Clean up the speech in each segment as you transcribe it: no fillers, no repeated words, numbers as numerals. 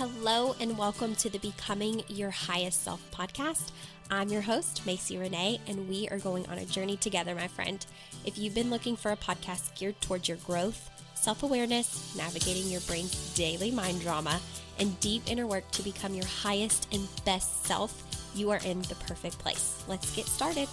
Hello and welcome to the Becoming Your Highest Self podcast. I'm your host, Macy Renee, and we are going on a journey together, my friend. If you've been looking for a podcast geared towards your growth, self-awareness, navigating your brain's daily mind drama, and deep inner work to become your highest and best self, you are in the perfect place. Let's get started.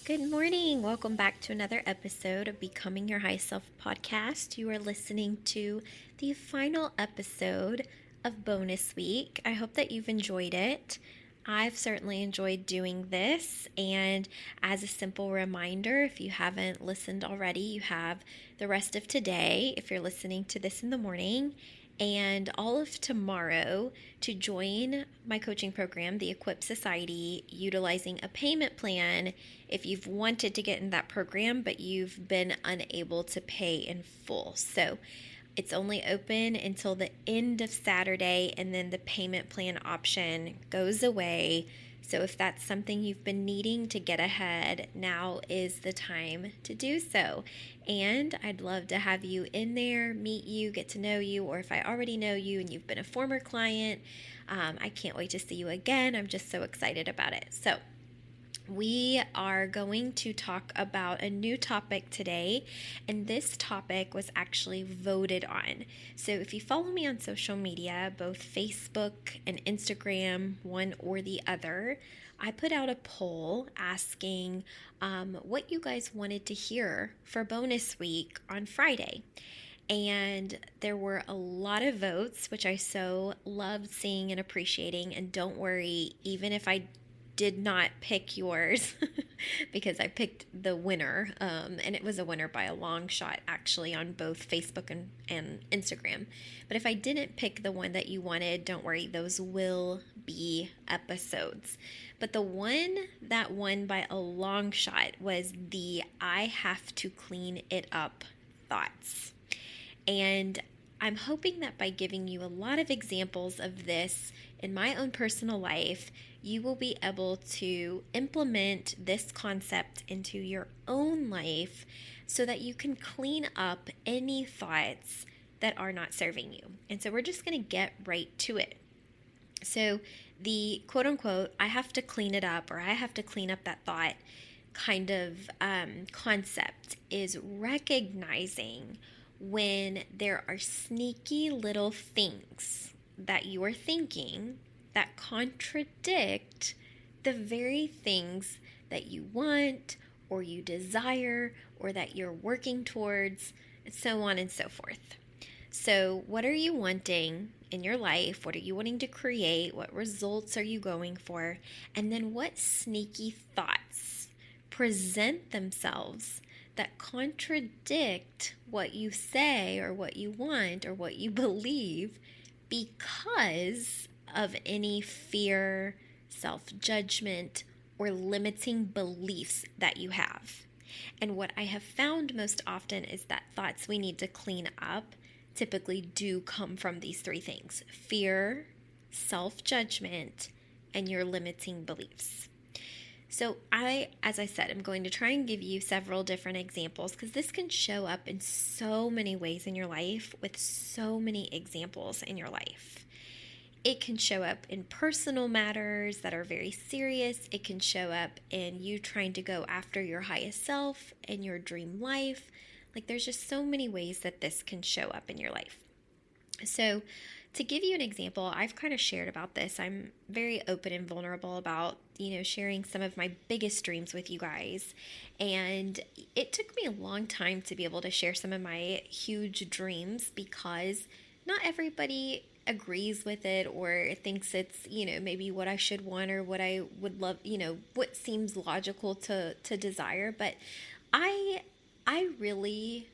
Good morning. Welcome back to another episode of Becoming Your High Self podcast. You are listening to the final episode of bonus week. I hope that you've enjoyed it. I've certainly enjoyed doing this. And as a simple reminder, if you haven't listened already, you have the rest of today, if you're listening to this in the morning, and all of tomorrow to join my coaching program, the Equip Society, utilizing a payment plan if you've wanted to get in that program, but you've been unable to pay in full. So it's only open until the end of Saturday, and then the payment plan option goes away. So if that's something you've been needing to get ahead, now is the time to do so. And I'd love to have you in there, meet you, get to know you, or if I already know you and you've been a former client, I can't wait to see you again. I'm just so excited about it. So we are going to talk about a new topic today, and this topic was actually voted on. So if you follow me on social media, both Facebook and Instagram, one or the other, I put out a poll asking what you guys wanted to hear for bonus week on Friday. And there were a lot of votes, which I so loved seeing and appreciating. And don't worry, even if I did not pick yours because I picked the winner, and it was a winner by a long shot actually on both Facebook and Instagram. But if I didn't pick the one that you wanted, don't worry, those will be episodes. But the one that won by a long shot was the I have to clean it up thoughts. And I'm hoping that by giving you a lot of examples of this in my own personal life, you will be able to implement this concept into your own life so that you can clean up any thoughts that are not serving you. And so we're just going to get right to it. So the quote unquote, I have to clean it up, or I have to clean up that thought kind of concept is recognizing when there are sneaky little things that you are thinking that contradict the very things that you want or you desire or that you're working towards, and so on and so forth. So what are you wanting in your life? What are you wanting to create? What results are you going for? And then what sneaky thoughts present themselves that contradict what you say or what you want or what you believe because of any fear, self-judgment, or limiting beliefs that you have. And what I have found most often is that thoughts we need to clean up typically do come from these three things: fear, self-judgment, and your limiting beliefs. So as I said, I'm going to try and give you several different examples because this can show up in so many ways in your life with so many examples in your life. It can show up in personal matters that are very serious. It can show up in you trying to go after your highest self and your dream life. Like, there's just so many ways that this can show up in your life. So to give you an example, I've kind of shared about this. I'm very open and vulnerable about, sharing some of my biggest dreams with you guys. And it took me a long time to be able to share some of my huge dreams because not everybody agrees with it or thinks it's, maybe what I should want or what I would love, what seems logical to desire. But I really,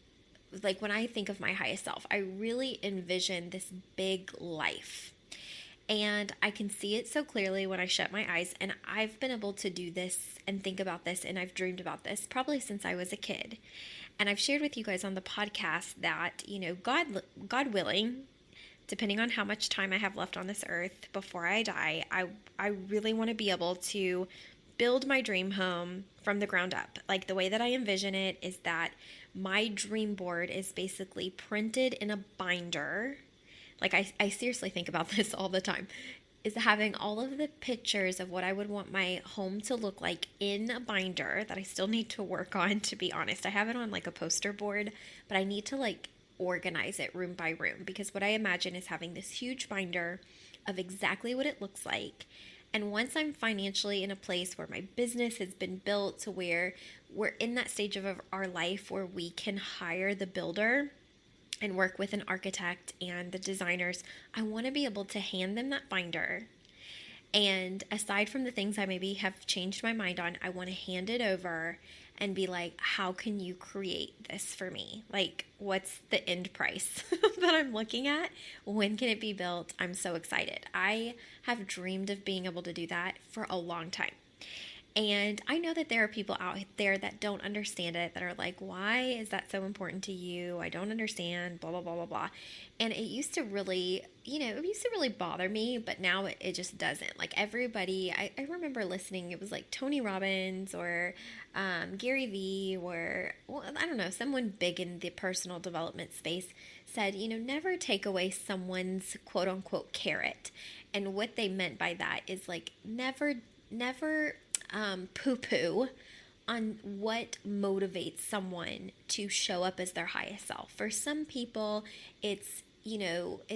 like, when I think of my highest self, I really envision this big life. And I can see it so clearly when I shut my eyes. And I've been able to do this and think about this, and I've dreamed about this probably since I was a kid. And I've shared with you guys on the podcast that, God willing, depending on how much time I have left on this earth before I die, I really want to be able to build my dream home from the ground up. Like the way that I envision it is that my dream board is basically printed in a binder. Like I seriously think about this all the time, is having all of the pictures of what I would want my home to look like in a binder that I still need to work on, to be honest. I have it on like a poster board, but I need to like organize it room by room, because what I imagine is having this huge binder of exactly what it looks like. And once I'm financially in a place where my business has been built to where we're in that stage of our life where we can hire the builder and work with an architect and the designers, I want to be able to hand them that binder. And aside from the things I maybe have changed my mind on, I want to hand it over and be like, how can you create this for me? Like, what's the end price that I'm looking at? When can it be built? I'm so excited. I have dreamed of being able to do that for a long time. And I know that there are people out there that don't understand it, that are like, why is that so important to you? I don't understand, blah, blah, blah, blah, blah. And it used to really, it used to really bother me, but now it just doesn't. Like everybody, I remember listening, it was like Tony Robbins or Gary Vee or, well, I don't know, someone big in the personal development space said, never take away someone's quote unquote carrot. And what they meant by that is like, never poo-poo on what motivates someone to show up as their highest self. For some people, it's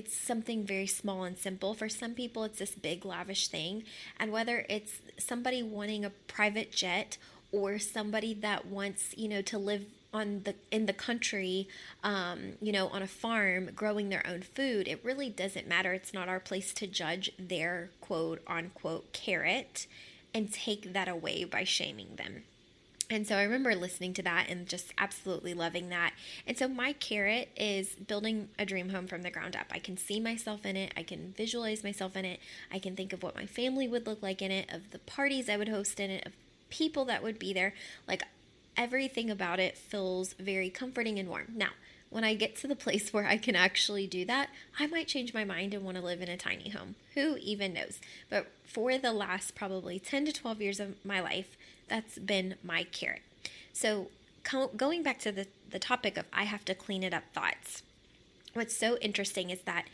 something very small and simple. For some people, it's this big lavish thing. And whether it's somebody wanting a private jet or somebody that wants, to live in the country, on a farm growing their own food, it really doesn't matter. It's not our place to judge their quote unquote carrot and take that away by shaming them. And so I remember listening to that and just absolutely loving that. And so my carrot is building a dream home from the ground up. I can see myself in it. I can visualize myself in it. I can think of what my family would look like in it, of the parties I would host in it, of people that would be there. Like everything about it feels very comforting and warm. Now, when I get to the place where I can actually do that, I might change my mind and want to live in a tiny home. Who even knows? But for the last probably 10 to 12 years of my life, that's been my carrot. So going back to the topic of I have to clean it up thoughts, what's so interesting is that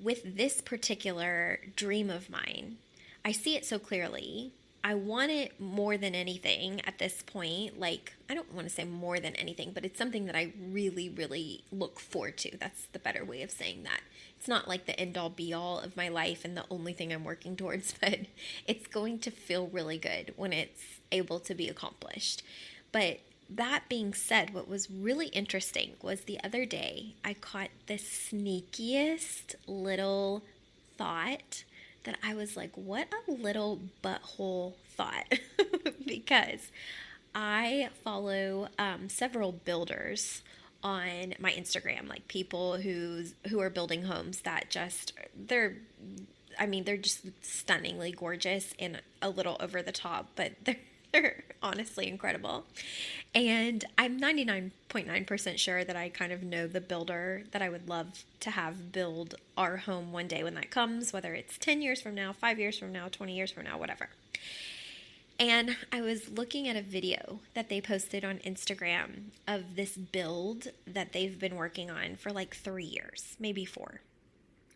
with this particular dream of mine, I see it so clearly. I want it more than anything at this point. Like, I don't want to say more than anything, but it's something that I really, really look forward to. That's the better way of saying that. It's not like the end all be all of my life and the only thing I'm working towards, but it's going to feel really good when it's able to be accomplished. But that being said, what was really interesting was the other day I caught the sneakiest little thought that I was like, what a little butthole thought. Because I follow several builders on my Instagram, like people who are building homes that they're just stunningly gorgeous and a little over the top, but they're honestly incredible. And I'm 99.9% sure that I kind of know the builder that I would love to have build our home one day when that comes, whether it's 10 years from now, 5 years from now, 20 years from now, whatever. And I was looking at a video that they posted on Instagram of this build that they've been working on for like 3 years, maybe 4,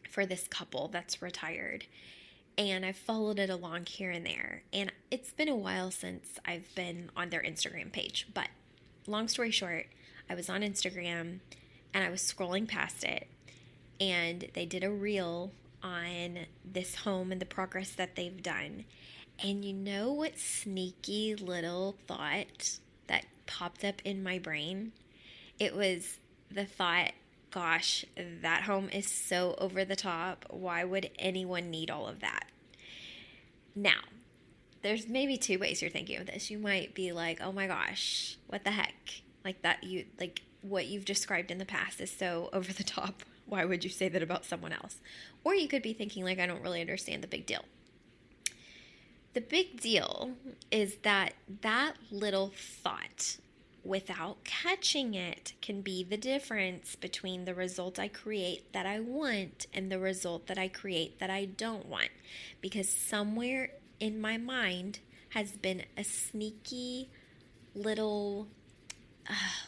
for this couple that's retired. And I've followed it along here and there. And it's been a while since I've been on their Instagram page. But long story short, I was on Instagram and I was scrolling past it. And they did a reel on this home and the progress that they've done. And you know what sneaky little thought that popped up in my brain? It was the thought, gosh, that home is so over the top. Why would anyone need all of that? Now, there's maybe 2 ways you're thinking of this. You might be like, oh my gosh, what the heck? What you've described in the past is so over the top. Why would you say that about someone else? Or you could be thinking like, I don't really understand the big deal. The big deal is that little thought, without catching it, can be the difference between the result I create that I want and the result that I create that I don't want. Because somewhere in my mind has been a sneaky little,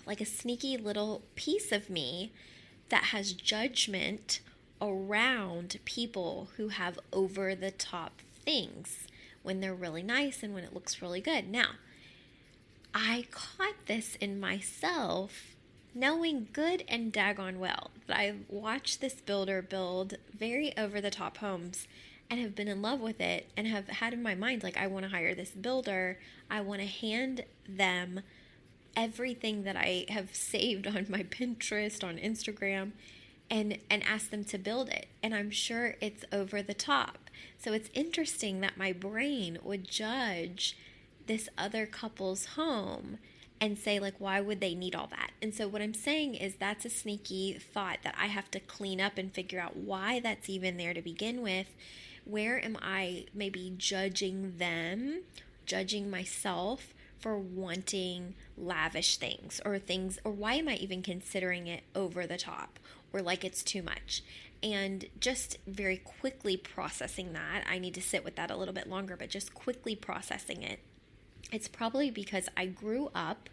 like a sneaky little piece of me that has judgment around people who have over the top things when they're really nice and when it looks really good. Now, I caught this in myself knowing good and daggone well that I've watched this builder build very over the top homes and have been in love with it and have had in my mind, like, I want to hire this builder. I want to hand them everything that I have saved on my Pinterest, on Instagram, and ask them to build it. And I'm sure it's over the top. So it's interesting that my brain would judge this other couple's home and say, like, why would they need all that? And so what I'm saying is that's a sneaky thought that I have to clean up and figure out why that's even there to begin with. Where am I maybe judging them, judging myself for wanting lavish things, or why am I even considering it over the top or like it's too much? And just very quickly processing that, I need to sit with that a little bit longer, but just quickly processing it. It's probably because I grew up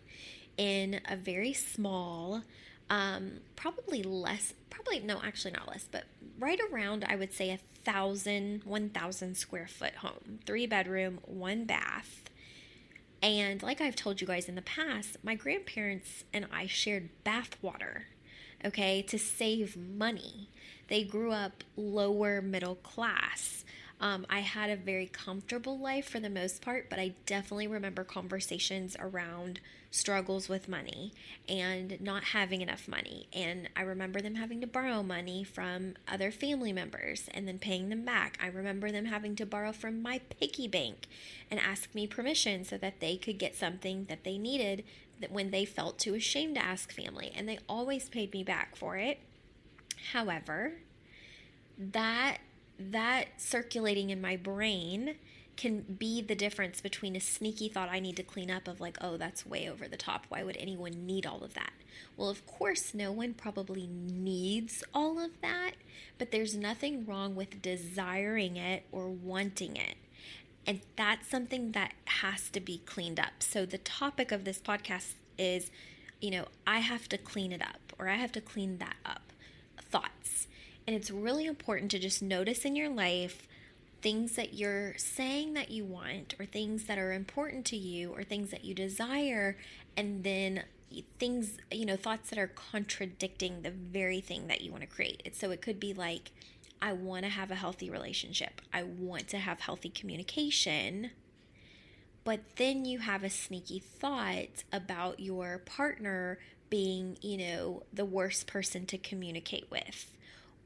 in a very small, actually not less, but right around, I would say 1,000 square foot home, 3-bedroom, 1 bath. And like I've told you guys in the past, my grandparents and I shared bath water, okay, to save money. They grew up lower middle class. I had a very comfortable life for the most part, but I definitely remember conversations around struggles with money and not having enough money. And I remember them having to borrow money from other family members and then paying them back. I remember them having to borrow from my piggy bank and ask me permission so that they could get something that they needed when they felt too ashamed to ask family. And they always paid me back for it. However, that circulating in my brain can be the difference between a sneaky thought I need to clean up of, like, oh, that's way over the top. Why would anyone need all of that? Well, of course, no one probably needs all of that, but there's nothing wrong with desiring it or wanting it. And that's something that has to be cleaned up. So the topic of this podcast is, I have to clean it up, or I have to clean that up. Thoughts. And it's really important to just notice in your life things that you're saying that you want, or things that are important to you, or things that you desire, and then things, thoughts that are contradicting the very thing that you want to create. So it could be like, I want to have a healthy relationship. I want to have healthy communication. But then you have a sneaky thought about your partner being, the worst person to communicate with,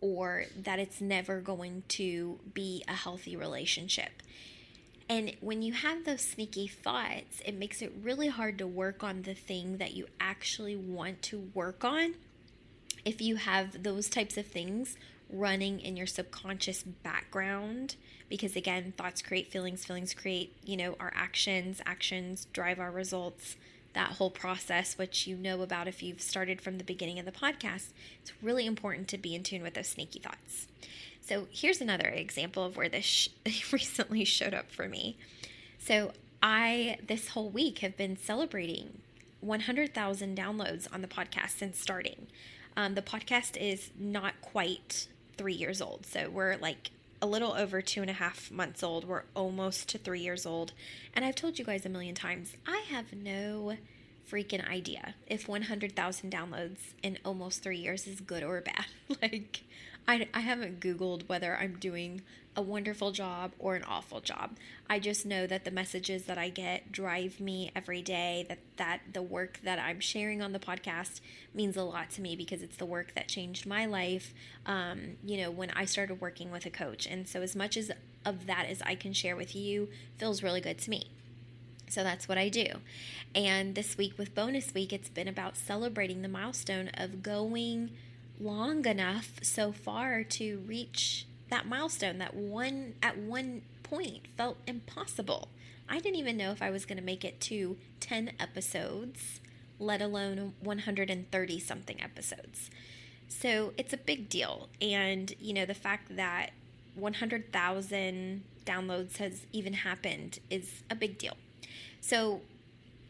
or that it's never going to be a healthy relationship. And when you have those sneaky thoughts, it makes it really hard to work on the thing that you actually want to work on if you have those types of things running in your subconscious background. Because again, thoughts create feelings, feelings create, our actions drive our results. That whole process, which you know about if you've started from the beginning of the podcast. It's really important to be in tune with those sneaky thoughts. So here's another example of where this recently showed up for me. So I, this whole week, have been celebrating 100,000 downloads on the podcast since starting. The podcast is not quite 3 years old. So we're like a little over 2.5 months old. We're almost to 3 years old. And I've told you guys a million times, I have no freaking idea if 100,000 downloads in almost 3 years is good or bad. Like, I haven't Googled whether I'm doing a wonderful job or an awful job. I just know that the messages that I get drive me every day, that the work that I'm sharing on the podcast means a lot to me because it's the work that changed my life, when I started working with a coach. And so as much as of that as I can share with you feels really good to me. So that's what I do. And this week with Bonus Week, it's been about celebrating the milestone of going long enough so far to reach that milestone that at one point felt impossible. I didn't even know if I was going to make it to 10 episodes, let alone 130 something episodes. So it's a big deal. And, the fact that 100,000 downloads has even happened is a big deal. So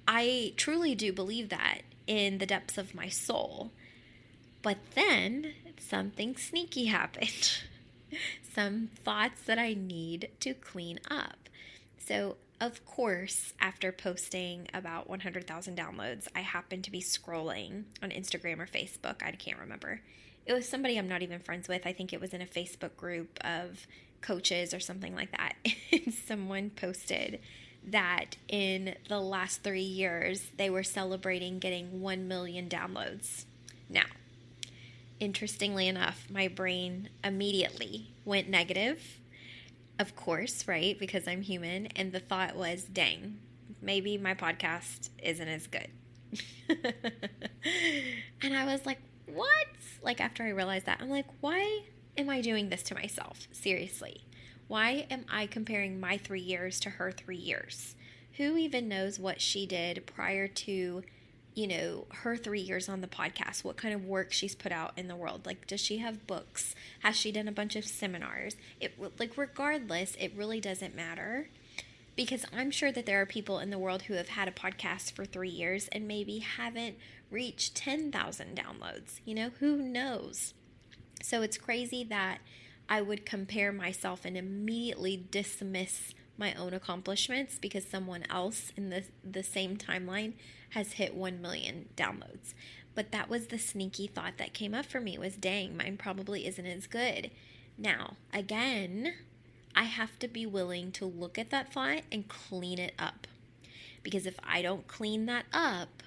I truly do believe that in the depths of my soul. But then something sneaky happened. Some thoughts that I need to clean up. So, of course, after posting about 100,000 downloads, I happened to be scrolling on Instagram or Facebook. I can't remember. It was somebody I'm not even friends with. I think it was in a Facebook group of coaches or something like that. And someone posted that in the last 3 years, they were celebrating getting 1 million downloads. Now, interestingly enough, my brain immediately went negative. Of course, right? Because I'm human. And the thought was, dang, maybe my podcast isn't as good. And I was like, what? Like, after I realized that, I'm like, why am I doing this to myself? Seriously. Why am I comparing my 3 years to her 3 years? Who even knows what she did prior to, her 3 years on the podcast? What kind of work she's put out in the world? Like, does she have books? Has she done a bunch of seminars? Regardless, it really doesn't matter, because I'm sure that there are people in the world who have had a podcast for 3 years and maybe haven't reached 10,000 downloads. Who knows? So it's crazy that I would compare myself and immediately dismiss my own accomplishments because someone else in the same timeline has hit 1 million downloads. But that was the sneaky thought that came up for me, was, dang, mine probably isn't as good. Now, again, I have to be willing to look at that thought and clean it up. Because if I don't clean that up,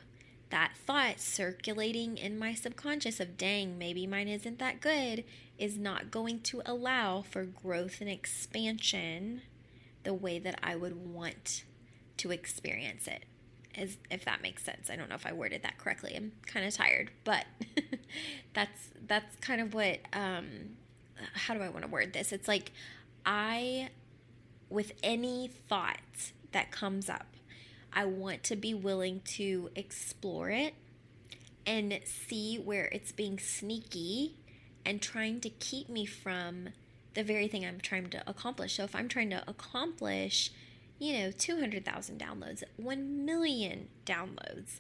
that thought circulating in my subconscious of, dang, maybe mine isn't that good, is not going to allow for growth and expansion the way that I would want to experience it. If that makes sense. I don't know if I worded that correctly. I'm kind of tired, but that's kind of what, how do I want to word this? It's like, with any thought that comes up, I want to be willing to explore it and see where it's being sneaky and trying to keep me from the very thing I'm trying to accomplish. So if I'm trying to accomplish, 200,000 downloads, 1 million downloads,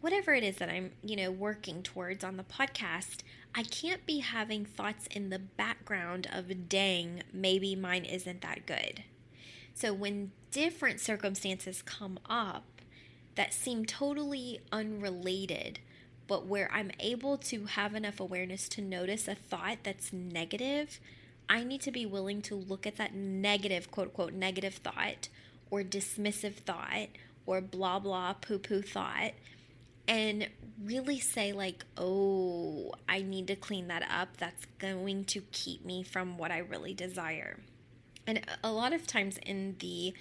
whatever it is that I'm, working towards on the podcast, I can't be having thoughts in the background of, dang, maybe mine isn't that good. So when different circumstances come up that seem totally unrelated, but where I'm able to have enough awareness to notice a thought that's negative, I need to be willing to look at that negative, quote unquote, negative thought or dismissive thought or blah, blah, poo-poo thought, and really say, like, oh, I need to clean that up. That's going to keep me from what I really desire. And a lot of times in the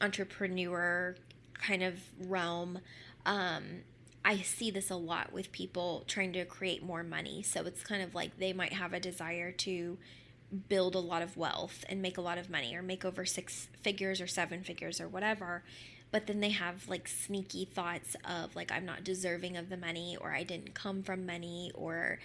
entrepreneur kind of realm, I see this a lot with people trying to create more money. So it's kind of like they might have a desire to build a lot of wealth and make a lot of money, or make over 6 figures or 7 figures or whatever. But then they have like sneaky thoughts of, like, I'm not deserving of the money, or I didn't come from money, or,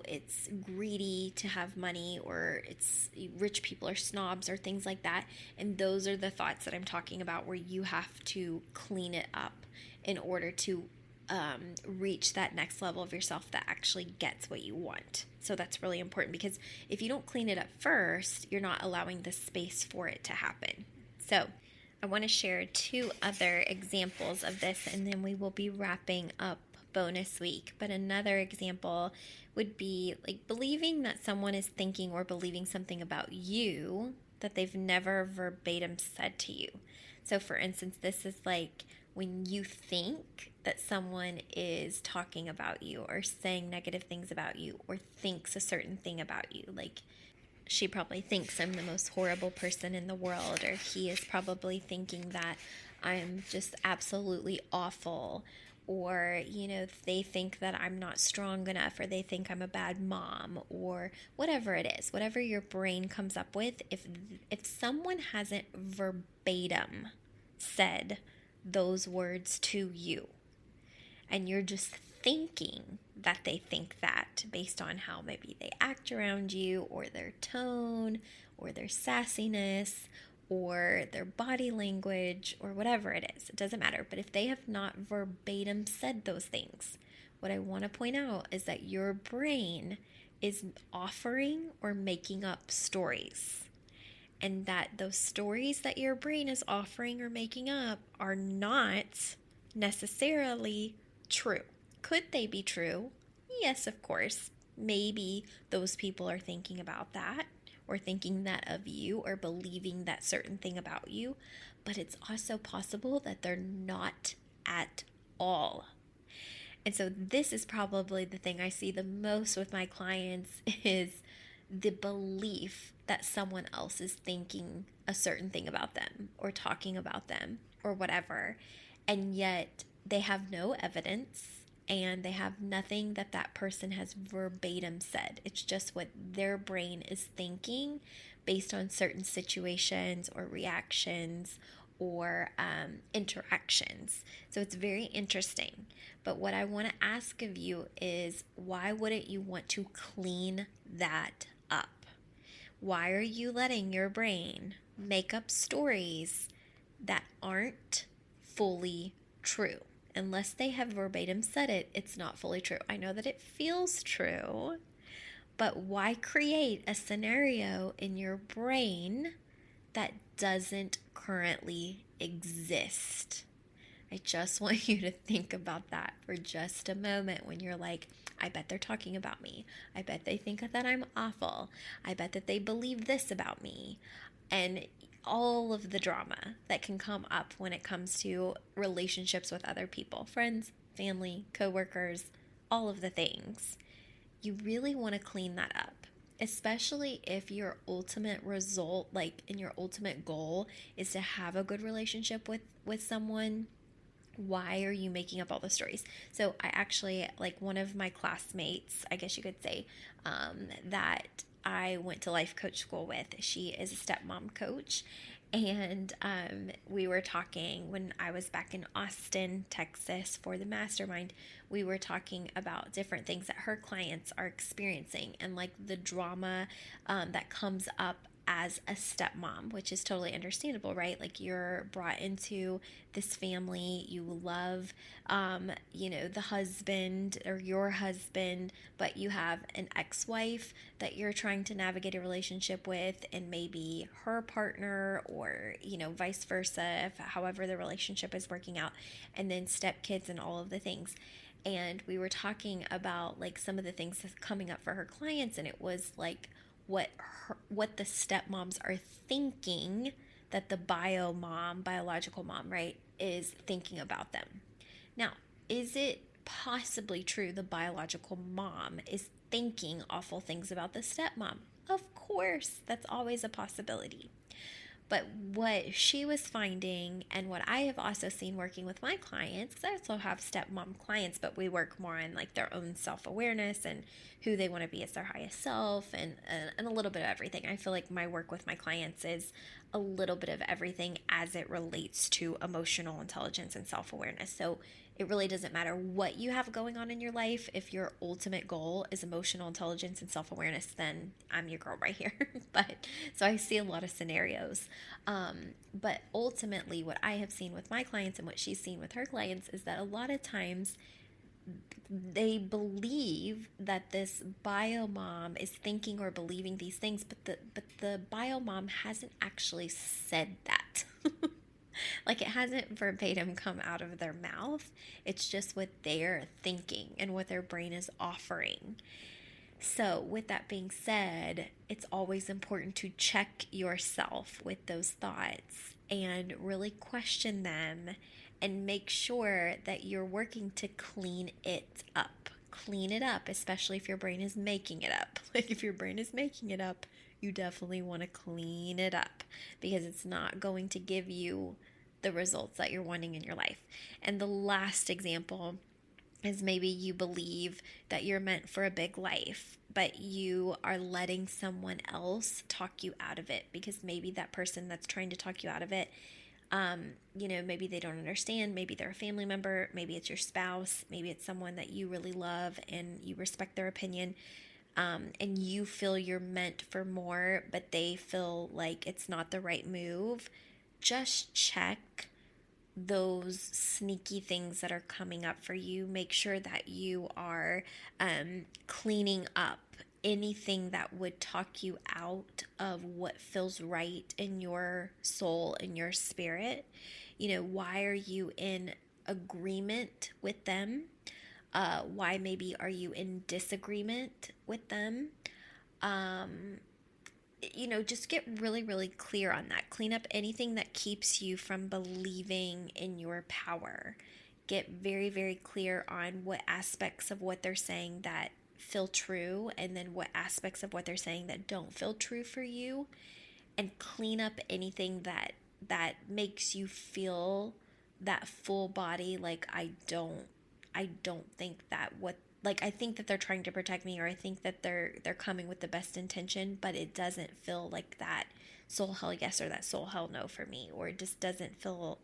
it's greedy to have money, or it's rich people are snobs, or things like that. And those are the thoughts that I'm talking about, where you have to clean it up in order to reach that next level of yourself that actually gets what you want. So that's really important, because if you don't clean it up first, you're not allowing the space for it to happen. So I want to share 2 other examples of this, and then we will be wrapping up bonus week. But another example would be like believing that someone is thinking or believing something about you that they've never verbatim said to you. So for instance, this is like when you think that someone is talking about you or saying negative things about you, or thinks a certain thing about you. Like, she probably thinks I'm the most horrible person in the world, or he is probably thinking that I'm just absolutely awful, or, they think that I'm not strong enough, or they think I'm a bad mom, or whatever it is, whatever your brain comes up with. If someone hasn't verbatim said those words to you, and you're just thinking that they think that based on how maybe they act around you, or their tone, or their sassiness, or their body language, or whatever it is. It doesn't matter. But if they have not verbatim said those things, what I want to point out is that your brain is offering or making up stories. And that those stories that your brain is offering or making up are not necessarily true. Could they be true? Yes, of course. Maybe those people are thinking about that, or thinking that of you, or believing that certain thing about you. But it's also possible that they're not at all. And so this is probably the thing I see the most with my clients, is the belief that someone else is thinking a certain thing about them, or talking about them, or whatever. And yet they have no evidence, and they have nothing that that person has verbatim said. It's just what their brain is thinking based on certain situations or reactions or interactions. So it's very interesting. But what I want to ask of you is, why wouldn't you want to clean that up? Why are you letting your brain make up stories that aren't fully true? Unless they have verbatim said it, it's not fully true. I know that it feels true, but why create a scenario in your brain that doesn't currently exist? I just want you to think about that for just a moment, when you're like, I bet they're talking about me. I bet they think that I'm awful. I bet that they believe this about me. And all of the drama that can come up when it comes to relationships with other people, friends, family, coworkers, all of the things. You really want to clean that up, especially if your ultimate result, like in your ultimate goal, is to have a good relationship with someone. Why are you making up all the stories? So I actually, like, one of my classmates, I guess you could say, that I went to life coach school with, she is a stepmom coach. And we were talking when I was back in Austin, Texas for the mastermind. We were talking about different things that her clients are experiencing, and like the drama that comes up as a stepmom, which is totally understandable, right? Like, you're brought into this family, you love, the husband or your husband, but you have an ex-wife that you're trying to navigate a relationship with, and maybe her partner, or, vice versa, if however the relationship is working out, and then stepkids and all of the things. And we were talking about like some of the things that's coming up for her clients, and it was like, what the stepmoms are thinking that the biological mom, right, is thinking about them. Now, is it possibly true the biological mom is thinking awful things about the stepmom? Of course, that's always a possibility. But what she was finding, and what I have also seen working with my clients, because I also have stepmom clients, but we work more on like their own self-awareness and who they want to be as their highest self, and a little bit of everything. I feel like my work with my clients is a little bit of everything as it relates to emotional intelligence and self-awareness. So it really doesn't matter what you have going on in your life. If your ultimate goal is emotional intelligence and self-awareness, then I'm your girl right here. But so I see a lot of scenarios. But ultimately, what I have seen with my clients and what she's seen with her clients is that a lot of times they believe that this bio mom is thinking or believing these things, but the bio mom hasn't actually said that. Like, it hasn't verbatim come out of their mouth. It's just what they're thinking and what their brain is offering. So with that being said, it's always important to check yourself with those thoughts and really question them, and make sure that you're working to clean it up. Clean it up, especially if your brain is making it up. Like, if your brain is making it up, you definitely want to clean it up, because it's not going to give you the results that you're wanting in your life. And the last example is, maybe you believe that you're meant for a big life, but you are letting someone else talk you out of it, because maybe that person that's trying to talk you out of it Maybe they don't understand. Maybe they're a family member. Maybe it's your spouse. Maybe it's someone that you really love and you respect their opinion. And you feel you're meant for more, but they feel like it's not the right move. Just check those sneaky things that are coming up for you. Make sure that you are cleaning up anything that would talk you out of what feels right in your soul, in your spirit. Why are you in agreement with them? Why maybe are you in disagreement with them? Um, just get really, really clear on that. Clean up anything that keeps you from believing in your power. Get very, very clear on what aspects of what they're saying that feel true, and then what aspects of what they're saying that don't feel true for you, and clean up anything that makes you feel that full body, like I don't think that what like I think that they're trying to protect me, or I think that they're coming with the best intention, but it doesn't feel like that soul hell yes or that soul hell no for me, or it doesn't feel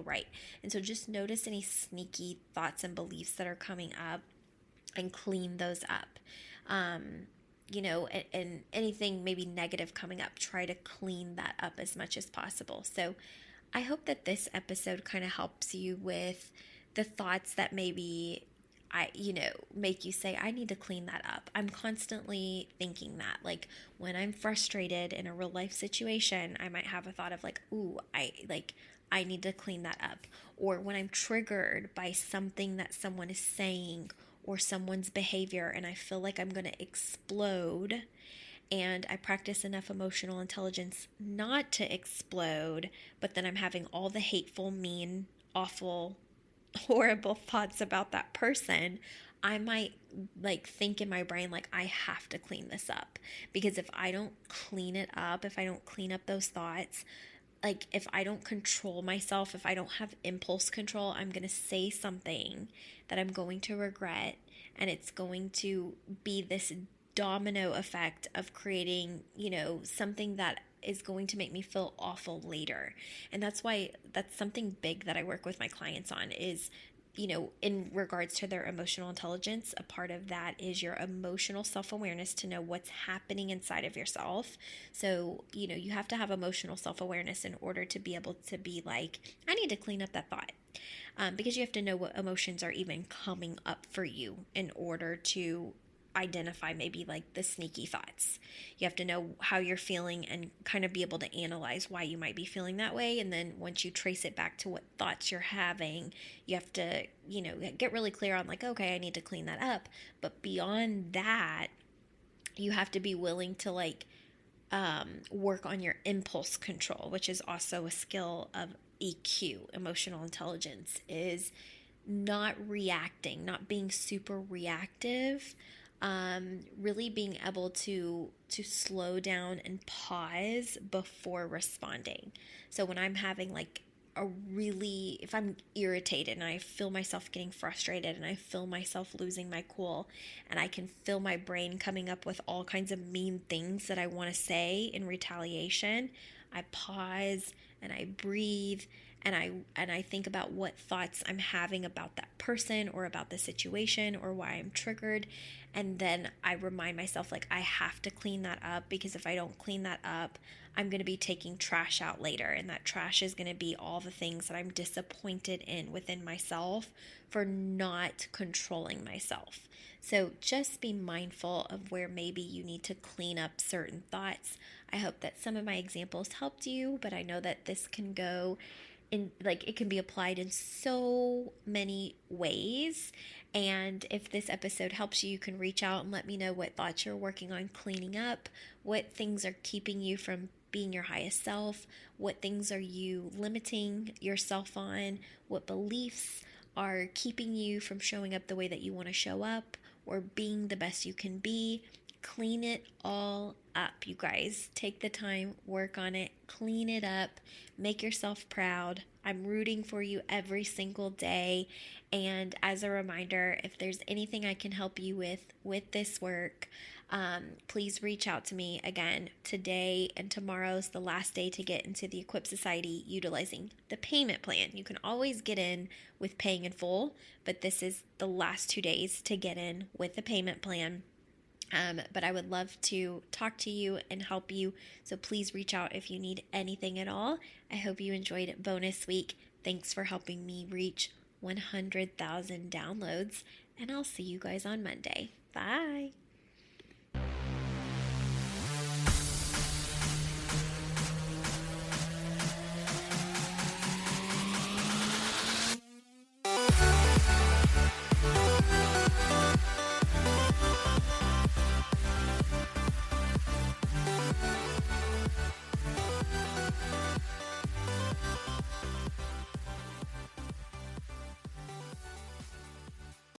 right. And so just notice any sneaky thoughts and beliefs that are coming up and clean those up. And anything maybe negative coming up, try to clean that up as much as possible. So I hope that this episode kind of helps you with the thoughts that maybe make you say, I need to clean that up. I'm constantly thinking that. Like when I'm frustrated in a real life situation, I might have a thought of like, ooh, I need to clean that up. Or when I'm triggered by something that someone is saying or someone's behavior and I feel like I'm going to explode, and I practice enough emotional intelligence not to explode, but then I'm having all the hateful, mean, awful, horrible thoughts about that person, I might think in my brain like I have to clean this up, because if I don't clean it up, if I don't clean up those thoughts, like if I don't control myself, if I don't have impulse control, I'm going to say something that I'm going to regret, and it's going to be this domino effect of creating, something that is going to make me feel awful later. And that's something big that I work with my clients on is, in regards to their emotional intelligence. A part of that is your emotional self-awareness, to know what's happening inside of yourself. So, you have to have emotional self-awareness in order to be able to be like, I need to clean up that thought. Because you have to know what emotions are even coming up for you in order to identify maybe like the sneaky thoughts. You have to know how you're feeling and kind of be able to analyze why you might be feeling that way. And then once you trace it back to what thoughts you're having, you have to, get really clear on like, okay, I need to clean that up. But beyond that, you have to be willing to work on your impulse control, which is also a skill of EQ, emotional intelligence, is not reacting, not being super reactive, really being able to slow down and pause before responding. So when I'm having if I'm irritated and I feel myself getting frustrated and I feel myself losing my cool, and I can feel my brain coming up with all kinds of mean things that I want to say in retaliation, I pause and I breathe, and I think about what thoughts I'm having about that person or about the situation or why I'm triggered, and then I remind myself like I have to clean that up, because if I don't clean that up, I'm going to be taking trash out later, and that trash is going to be all the things that I'm disappointed in within myself for not controlling myself. So just be mindful of where maybe you need to clean up certain thoughts. I hope that some of my examples helped you, but I know that this can go in, it can be applied in so many ways. And if this episode helps you, you can reach out and let me know what thoughts you're working on cleaning up, what things are keeping you from being your highest self, what things are you limiting yourself on, what beliefs are keeping you from showing up the way that you want to show up or being the best you can be. Clean it all up, you guys. Take the time, work on it, clean it up, make yourself proud. I'm rooting for you every single day. And as a reminder, if there's anything I can help you with this work, please reach out to me. Again, today and tomorrow's the last day to get into the Equip Society utilizing the payment plan. You can always get in with paying in full, but this is the last 2 days to get in with the payment plan. But I would love to talk to you and help you. So please reach out if you need anything at all. I hope you enjoyed bonus week. Thanks for helping me reach 100,000 downloads. And I'll see you guys on Monday. Bye.